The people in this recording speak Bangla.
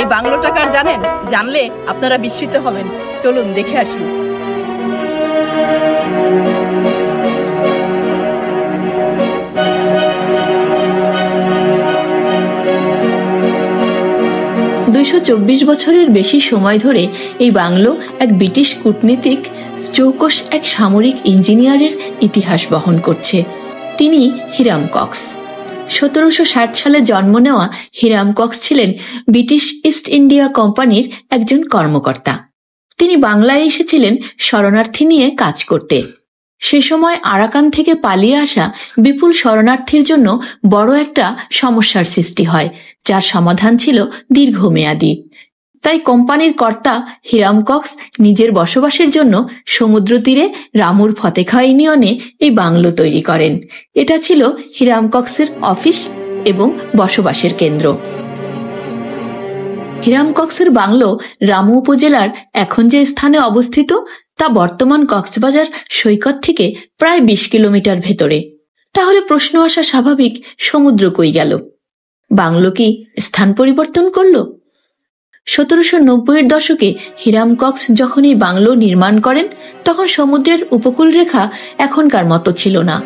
এই বাংলোটা কার জানেন? জানলে আপনারা বিস্মিত হবেন। চলুন দেখে আসি। বছরের বেশি সময় ধরে এই বাংলো এক ব্রিটিশ কূটনীতিক চৌকস এক সামরিক ইঞ্জিনিয়ারের ইতিহাস বহন করছে। তিনি হিরাম কক্স। 1760 সালে জন্ম নেওয়া হিরাম কক্স ছিলেন ব্রিটিশ ইস্ট ইন্ডিয়া কোম্পানির একজন কর্মকর্তা। তিনি বাংলায় এসেছিলেন শরণার্থী নিয়ে কাজ করতে। সে সময় আরাকান থেকে পালিয়ে আসা বিপুল শরণার্থীর জন্য বড় একটা সমস্যার সৃষ্টি হয়, যার সমাধান ছিল দীর্ঘমেয়াদী। তাই কোম্পানির কর্তা হিরাম কক্স নিজের বসবাসের জন্য সমুদ্র তীরে রামুর ফতেখা ইউনিয়নে এই বাংলো তৈরি করেন। এটা ছিল হিরাম কক্সের অফিস এবং বসবাসের কেন্দ্র। হিরাম কক্সের বাংলো রামু উপজেলার এখন যে স্থানে অবস্থিত তা বর্তমান কক্সবাজার সৈকত থেকে প্রায় 20 কিলোমিটার ভেতরে। তাহলে প্রশ্ন আসা স্বাভাবিক, সমুদ্র কই গেল? বাংলো কি স্থান পরিবর্তন করল? 1790-এর দশকে হিরাম কক্স যখন এই বাংলো নির্মাণ করেন তখন সমুদ্রের উপকূল রেখা এখনকার মতো ছিল না।